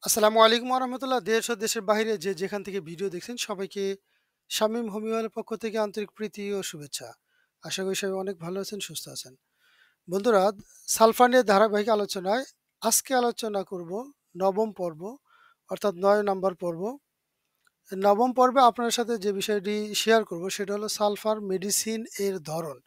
আসসালামু আলাইকুম রহমতুল্লাহ। দেশ ও দেশের বাইরে যে যেখান থেকে ভিডিও দেখছেন সবাইকে শামীম হোমিওর পক্ষ থেকে আন্তরিক প্রীতি ও শুভেচ্ছা। আশা করি সবাই অনেক ভালো আছেন, সুস্থ আছেন। বন্ধুরা, সালফার নিয়ে ধারাবাহিক আলোচনায় আজকে আলোচনা করব নবম পর্ব, অর্থাৎ ৯ নম্বর পর্ব। নবম পর্বে আপনার সাথে যে বিষয়টি শেয়ার করব সেটা হলো সালফার মেডিসিন এর ধরন,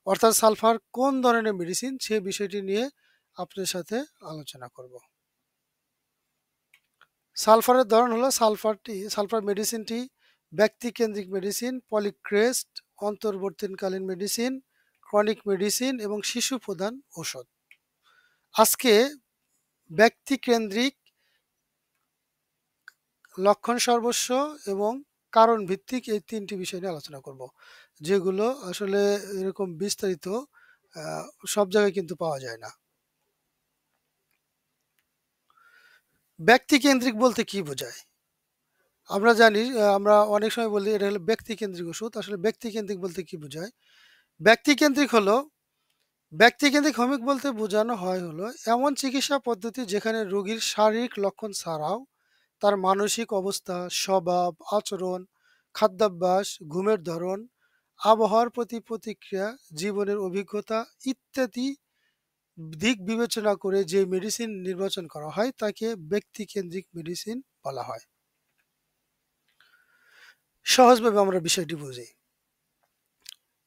অর্থাৎ সালফার কোন ধরনের মেডিসিন সে বিষয়টি নিয়ে আপনার সাথে আলোচনা করব। সালফারের ধরন হলো সালফার মেডিসিনটি ব্যক্তিকেন্দ্রিক মেডিসিন, পলিক্রেস্ট, অন্তর্বর্তীকালীন মেডিসিন, ক্রনিক মেডিসিন এবং শিশু প্রধান ঔষধ। আজকে ব্যক্তিকেন্দ্রিক, লক্ষণ সর্বস্ব এবং কারণ ভিত্তিক এই ৩টি বিষয় নিয়ে আলোচনা করব। যেগুলো আসলে এরকম বিস্তারিত সব জায়গায় কিন্তু পাওয়া যায় না। ব্যক্তিকেন্দ্রিক বলতে কি বোঝায়? আমরা জানি, আমরা অনেক সময় বলি এটা হলো ব্যক্তিকেন্দ্রিক ওষুধ। আসলে ব্যক্তিকেন্দ্রিক বলতে কি বোঝায়? ব্যক্তিকেন্দ্রিক হলো ব্যক্তিকেন্দ্রিক হোমিও বলতে বোঝানো হয় হলো এমন চিকিৎসা পদ্ধতি যেখানে রোগীর শারীরিক লক্ষণ ছাড়াও তার মানসিক অবস্থা, স্বভাব, আচরণ, খাদ্যাভ্যাস, ঘুমের ধরন, আবহাওয়ার প্রতি প্রতিক্রিয়া, জীবনের অভিজ্ঞতা ইত্যাদি দিক বিবেচনা করে যে মেডিসিন নির্বাচন করা হয় তাকে ব্যক্তিকেন্দ্রিক মেডিসিন বলা হয়। সহজভাবে আমরা বিষয়টি বুঝি।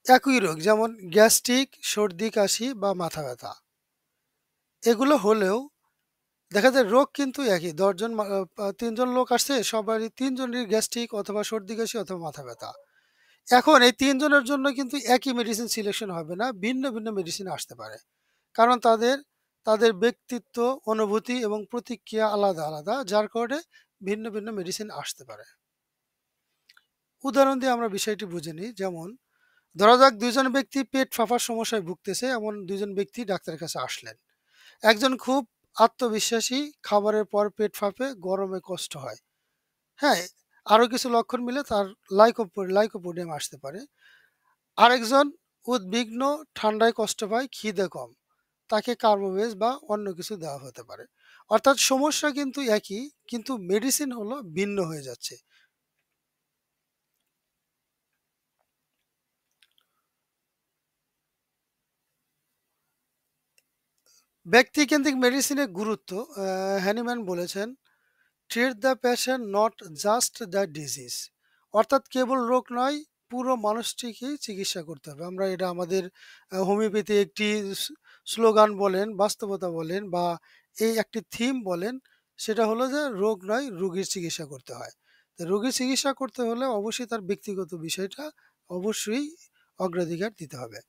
একই রোগ যেমন গ্যাস্ট্রিক, সর্দি কাশি বা মাথা ব্যথা, এগুলো হলেও দেখা যায় রোগ কিন্তু একই। ১০ জন ৩ জন লোক আসছে, সবারই ৩ জনেরই গ্যাস্ট্রিক অথবা সর্দি কাশি অথবা মাথা ব্যথা। এখন এই ৩ জনের জন্য কিন্তু একই মেডিসিন সিলেকশন হবে না, ভিন্ন ভিন্ন মেডিসিন আসতে পারে। কারণ তাদের ব্যক্তিত্ব, অনুভূতি এবং প্রতিক্রিয়া আলাদা আলাদা, যার কারণে ভিন্ন ভিন্ন মেডিসিন আসতে পারে। উদাহরণ দিয়ে আমরা বিষয়টি বুঝে নিই। যেমন ধরা যাক ২ জন ব্যক্তি পেট ফাঁপার সমস্যায় ভুগতেছে, এমন ২ জন ব্যক্তি ডাক্তারের কাছে আসলেন। একজন খুব আত্মবিশ্বাসী, খাবারের পর পেট ফাঁপে, গরমে কষ্ট হয়। হ্যাঁ, আরো কিছু লক্ষণ মিলে তার লাইকোপোডিয়াম আসতে পারে। আরেকজন উদ্বিগ্ন, ঠান্ডায় কষ্ট পায়, খিদে কম, তাকে কার্বোভেজ বা অন্য কিছু দেওয়া হতে পারে। অর্থাৎ সমস্যা কিন্তু একই, কিন্তু মেডিসিন হলো ভিন্ন হয়ে যাচ্ছে। ব্যক্তিকেন্দ্রিক মেডিসিনের গুরুত্ব, হ্যানিম্যান বলেছেন, treat the patient not just the disease. অর্থাৎ কেবল রোগ নয়, পুরো মানুষটিকেই চিকিৎসা করতে হবে। আমরা এটা আমাদের হোমিওপ্যাথি একটি স্লোগান বলেন, বাস্তবতা বলেন, বা এই একটি থিম বলেন, সেটা হলো যে রোগ নয়, রোগীর চিকিৎসা করতে হয়। তো রোগীর চিকিৎসা করতে হলে অবশ্যই তার ব্যক্তিগত বিষয়টা অবশ্যই অগ্রাধিকার দিতে হবে।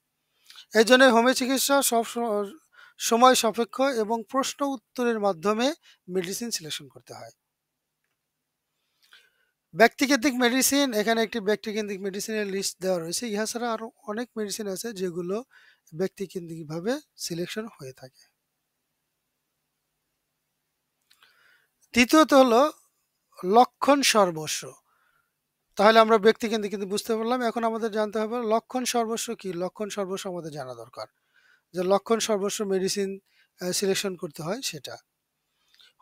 এই জন্য হোমিও চিকিৎসা সময় সাপেক্ষ এবং প্রশ্ন উত্তরের মাধ্যমে মেডিসিন সিলেকশন করতে হয়। ব্যক্তিকেন্দ্রিক মেডিসিন, এখানে একটি ব্যক্তিকেন্দ্রিক মেডিসিনের লিস্ট দেওয়া রয়েছে। ইহা ছাড়া আরো অনেক মেডিসিন আছে যেগুলো ব্যক্তিকেন্দ্রিকভাবে সিলেকশন হয়ে থাকে। দ্বিতীয়ত হলো লক্ষণ সর্বস্ব। তাহলে আমরা ব্যক্তিকেন্দ্রিক কিন্তু বুঝতে পারলাম। এখন আমাদের জানতে হবে লক্ষণ সর্বস্ব কি? লক্ষণ সর্বস্ব আমাদের জানা দরকার। যে লক্ষণ সর্বস্ব মেডিসিন সিলেকশন করতে হয় সেটা।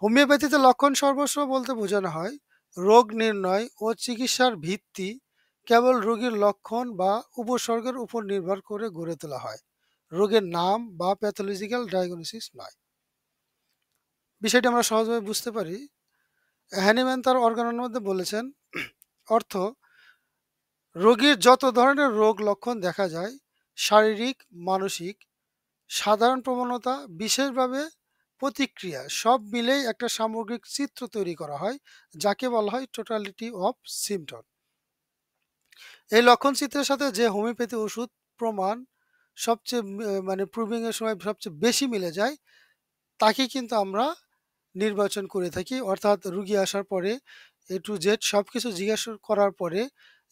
হোমিওপ্যাথিতে লক্ষণ সর্বস্ব বলতে বোঝানো হয় রোগ নির্ণয় ও চিকিৎসার ভিত্তি কেবল রোগীর লক্ষণ বা উপসর্গের উপর নির্ভর করে গড়ে তোলা হয়, রোগের নাম বা প্যাথোলজিক্যাল ডায়াগনোসিস নয়। বিষয়টি আমরা সহজভাবে বুঝতে পারি। হ্যানিম্যান তার অর্গানের মধ্যে বলেছেন, অর্থ, রোগীর যত ধরনের রোগ লক্ষণ দেখা যায়, শারীরিক, মানসিক, সাধারণ প্রবণতা, বিশেষভাবে প্রতিক্রিয়া, সব মিলেই একটা সামগ্রিক চিত্র তৈরি করা হয়, যাকে বলা হয় টোটালিটি অফ সিমটম। এই লক্ষণ চিত্রের সাথে যে হোমিওপ্যাথি ওষুধ প্রমাণ সবচেয়ে মানে প্রুভিং এর সময় সবচেয়ে বেশি মিলে যায়, তাকে কিন্তু আমরা নির্বাচন করে থাকি। অর্থাৎ রুগী আসার পরে A to Z সবকিছু জিজ্ঞাসা করার পরে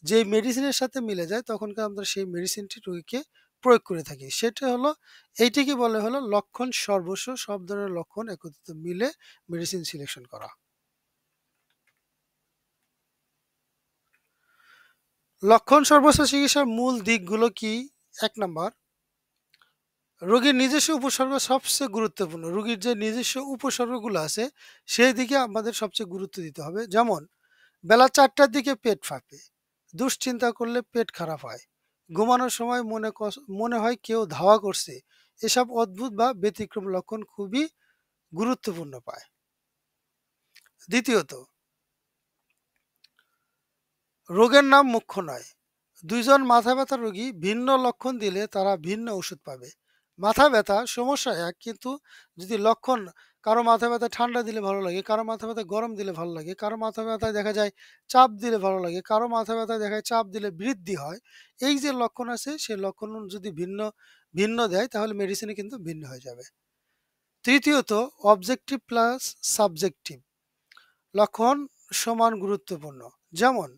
যে মেডিসিনের সাথে মিলে যায়, তখনকার আমরা সেই মেডিসিনটি রোগীকে প্রয়োগ করে থাকি। সেটা হলো, এইটিকে বলে হলো লক্ষণ সর্বস্ব, সব ধরনের লক্ষণ একত্রিত মিলে মেডিসিন সিলেকশন করা। লক্ষণ সর্বস্ব চিকিৎসার মূল দিকগুলো কি? ১ নাম্বার, রোগীর নিজস্ব উপসর্গ সবচেয়ে গুরুত্বপূর্ণ। রোগীর যে নিজস্ব উপসর্গগুলো আছে, সেই দিকে আমাদের সবচেয়ে গুরুত্ব দিতে হবে। যেমন বেলা ৪টার দিকে পেট ফাঁপে, দুশ্চিন্তা করলে পেট খারাপ হয়, ঘুমানোর সময় মনে হয় কেউ ধাওয়া করছে। এসব অদ্ভুত বা ব্যতিক্রম লক্ষণ খুবই গুরুত্বপূর্ণ পায়। দ্বিতীয়ত, রোগের নাম মুখ্য নয়। ২ জন মাথা ব্যথার রোগী ভিন্ন লক্ষণ দিলে তারা ভিন্ন ওষুধ পাবে। মাথা ব্যথা সমস্যা এক, কিন্তু যদি লক্ষণ, কারো মাথা ব্যথা ঠান্ডা দিলে ভালো লাগে, কারো মাথা ব্যথা গরম দিলে ভালো লাগে, কারো মাথা ব্যথায় দেখা যায় চাপ দিলে ভালো লাগে, কারো মাথা ব্যথায় দেখা যায় চাপ দিলে বৃদ্ধি হয়। এই যে লক্ষণ আছে, সেই লক্ষণ যদি ভিন্ন ভিন্ন দেয় তাহলে মেডিসিনে কিন্তু ভিন্ন হয়ে যাবে। তৃতীয়ত, অবজেক্টিভ প্লাস সাবজেক্টিভ লক্ষণ সমান গুরুত্বপূর্ণ। যেমন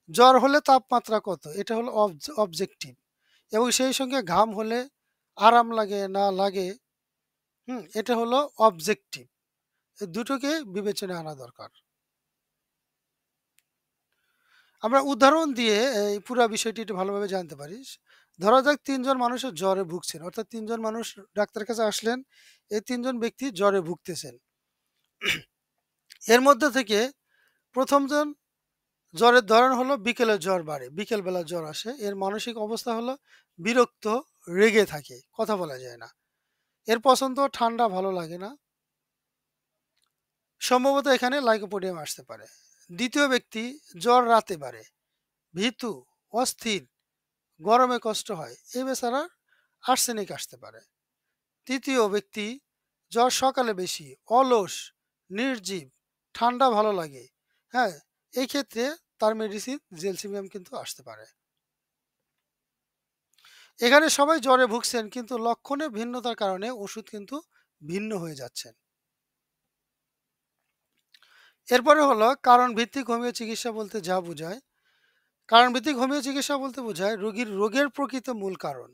জ্বর হলে তাপমাত্রা কত, এটা হলো অবজেক্টিভ, এবং সেই সঙ্গে ঘাম হলে আরাম লাগে না লাগে, এটা হলো অবজেক্টিভ। এই দুটোকে বিবেচনায় আনা দরকার। আমরা উদাহরণ দিয়ে এই পুরা বিষয়টি একটু ভালোভাবে জানতে পারি। ধরা যাক ৩ জন মানুষের জ্বরে ভুগছেন, অর্থাৎ ৩ জন মানুষ ডাক্তারের কাছে আসলেন। এই ৩ জন ব্যক্তি জ্বরে ভুগতেছেন। এর মধ্যে থেকে ১ম জন জ্বরের ধরন হলো বিকেলে জ্বর বাড়ে, বিকেলবেলা জ্বর আসে। এর মানসিক অবস্থা হলো বিরক্ত, রেগে থাকে, কথা বলা যায় না। এর পছন্দ ঠান্ডা ভালো লাগে না। সম্ভবত এখানে লাইকোপোডিয়াম আসতে পারে। দ্বিতীয় ব্যক্তি জ্বর রাতে বাড়ে, ভীতু, অস্থির, গরমে কষ্ট হয়। এই বেচারার আর্সেনিক আসতে পারে। তৃতীয় ব্যক্তি জ্বর সকালে বেশি, অলস, নির্জীব, ঠান্ডা ভালো লাগে। হ্যাঁ, এই ক্ষেত্রে তার মেডিসিন জেলসিমিয়াম কিন্তু আসতে পারে। এখানে সবাই জ্বরে ভুগছেন, কিন্তু লক্ষণে ভিন্নতার কারণে ওষুধ কিন্তু ভিন্ন হয়ে যাচ্ছেন। এরপরে হলো কারণ ভিত্তিক হোমিও চিকিৎসা বলতে যা বোঝায়। কারণ ভিত্তিক হোমিও চিকিৎসা বলতে বোঝায় রোগীর রোগের প্রকৃত মূল কারণ।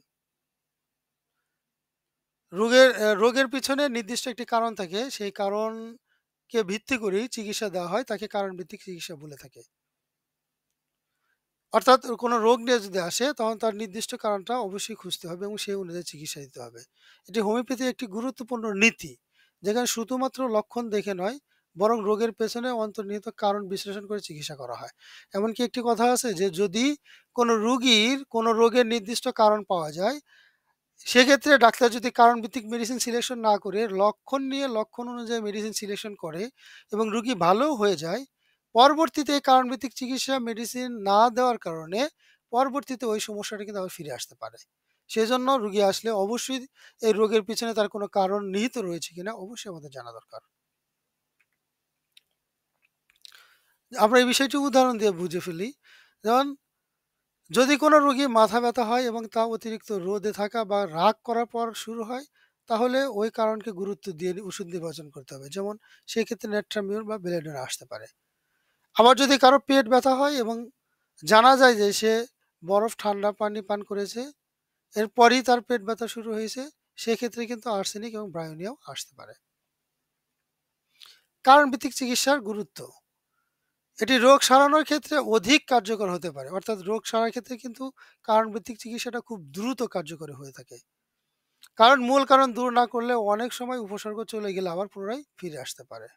রোগের পিছনে নির্দিষ্ট একটি কারণ থাকে, সেই কারণকে ভিত্তি করেই চিকিৎসা দেওয়া হয়, তাকে কারণ ভিত্তিক চিকিৎসা বলে থাকে। অর্থাৎ কোনো রোগ নিয়ে যদি আসে, তখন তার নির্দিষ্ট কারণটা অবশ্যই খুঁজতে হবে এবং সেই অনুযায়ী চিকিৎসা দিতে হবে। এটি হোমিওপ্যাথির একটি গুরুত্বপূর্ণ নীতি, যেখানে শুধুমাত্র লক্ষণ দেখে নয়, বরং রোগের পেছনে অন্তর্নিহিত কারণ বিশ্লেষণ করে চিকিৎসা করা হয়। এমনকি একটি কথা আছে যে যদি কোনো রোগীর কোনো রোগের নির্দিষ্ট কারণ পাওয়া যায়, সেক্ষেত্রে ডাক্তার যদি কারণ ভিত্তিক মেডিসিন সিলেকশন না করে লক্ষণ নিয়ে লক্ষণ অনুযায়ী মেডিসিন সিলেকশন করে এবং রোগী ভালোও হয়ে যায়, পরবর্তীতে এই কারণ ভিত্তিক চিকিৎসা মেডিসিন না দেওয়ার কারণে পরবর্তীতে ওই সমস্যাটা কিন্তু আবার ফিরে আসতে পারে। সেজন্য রোগী আসলে অবশ্যই এই রোগের পিছনে তার কোনো কারণ নিহিত রয়েছে কিনা অবশ্যই আমাদের জানা দরকার। আমরা এই বিষয়টি উদাহরণ দিয়ে বুঝে ফেলি। যেমন যদি কোনো রোগী মাথা ব্যথা হয় এবং তা অতিরিক্ত রোদে থাকা বা রাগ করার পর শুরু হয়, তাহলে ওই কারণকে গুরুত্ব দিয়ে ওষুধ নির্বাচন করতে হবে। যেমন সেক্ষেত্রে নেট্রামিউর বা বেলেডোনা আসতে পারে। আবার যদি কারো পেট ব্যথা হয় এবং জানা যায় যে সে বরফ ঠান্ডা পানি পান করেছে, এরপরই তার পেট ব্যথা শুরু হয়েছে, সেক্ষেত্রে কিন্তু আর্সেনিক এবং ব্রায়োনিয়াও আসতে পারে। কারণ ভিত্তিক চিকিৎসার গুরুত্ব, এটি রোগ সারানোর ক্ষেত্রে অধিক কার্যকর হতে পারে। অর্থাৎ রোগ সারার ক্ষেত্রে কিন্তু কারণ ভিত্তিক চিকিৎসাটা খুব দ্রুত কার্যকরী হয়ে থাকে। কারণ মূল কারণ দূর না করলে অনেক সময় উপসর্গ চলে গেলে আবার পুনরায় ফিরে আসতে পারে।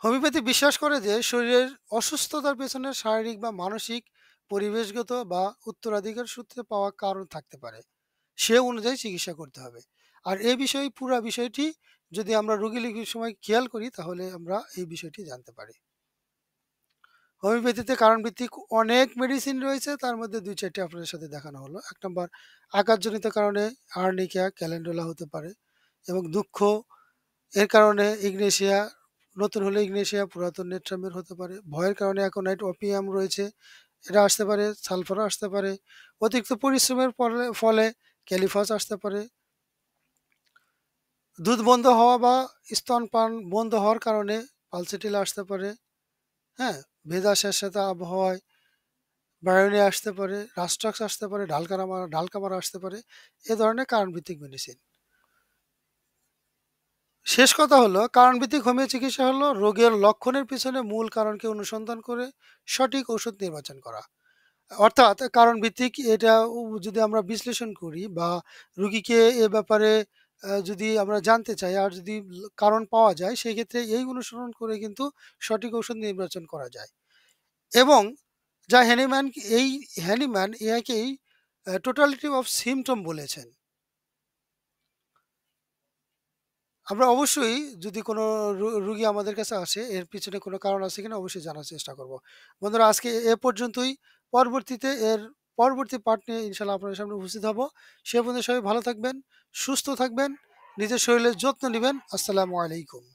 হোমিওপ্যাথি বিশ্বাস করে যে শরীরের অসুস্থতার পেছনে শারীরিক বা মানসিক, পরিবেশগত বা উত্তরাধিকার সূত্রে পাওয়া কারণ থাকতে পারে। সে অনুযায়ী চিকিৎসা করতে হবে। আর এই বিষয়ে পুরা বিষয়টি যদি আমরা রোগী লিখির সময় খেয়াল করি, তাহলে আমরা এই বিষয়টি জানতে পারি। হোমিওপ্যাথিতে কারণ ভিত্তিক অনেক মেডিসিন রয়েছে, তার মধ্যে ২-৪টি আপনাদের সাথে দেখানো হলো। ১ নম্বর, আঘাতজনিত কারণে আর্নিকা, ক্যালেন্ডুলা হতে পারে এবং দুঃখ, এর কারণে ইগনেশিয়া, নতুন হলে ইগনেশিয়া, পুরাতন নেট্রামিউর হতে পারে। ভয়ের কারণে অ্যাকোনাইট ওপিয়াম রয়েছে, এটা আসতে পারে। সালফারও আসতে পারে। অতিরিক্ত পরিশ্রমের ফলে ক্যালিফাস আসতে পারে। দুধ বন্ধ হওয়া বা স্তনপান বন্ধ হওয়ার কারণে পালসেটিলা আসতে পারে। হ্যাঁ? ভেজা স্যাঁতসেঁতে আবহাওয়ায় বায়োনিয়া আসতে পারে, রাস্ট্রাক্স আসতে পারে, ঢালকামারা আসতে পারে। এ ধরনের কারণভিত্তিক মেডিসিন। শেষ কথা হলো, কারণভিত্তিক হোমিও চিকিৎসা হলো রোগের লক্ষণের পিছনে মূল কারণকে অনুসন্ধান করে সঠিক ওষুধ নির্বাচন করা। অর্থাৎ কারণ ভিত্তিক এটা যদি আমরা বিশ্লেষণ করি বা রুগীকে এ ব্যাপারে যদি আমরা জানতে চাই আর যদি কারণ পাওয়া যায় সেক্ষেত্রে এই অনুসরণ করে কিন্তু সঠিক ঔষধ নির্বাচন করা যায়। এবং যা হ্যানিম্যান এই হ্যানিম্যান একেই টোটালিটি অফ সিম্পটম বলেছেন। আমরা অবশ্যই যদি কোনো রুগী আমাদের কাছে আসে এর পিছনে কোনো কারণ আছে কিনা অবশ্যই জানার চেষ্টা করব। বন্ধুরা আজকে এ পর্যন্তই। পরবর্তীতে এর পরবর্তী পার্ট নিয়ে ইনশাআল্লাহ আপনাদের সামনে উপস্থিত হব। সে পর্যন্ত সবাই ভালো থাকবেন, সুস্থ থাকবেন, নিজের শরীরের যত্ন নিবেন। আসসালামু আলাইকুম।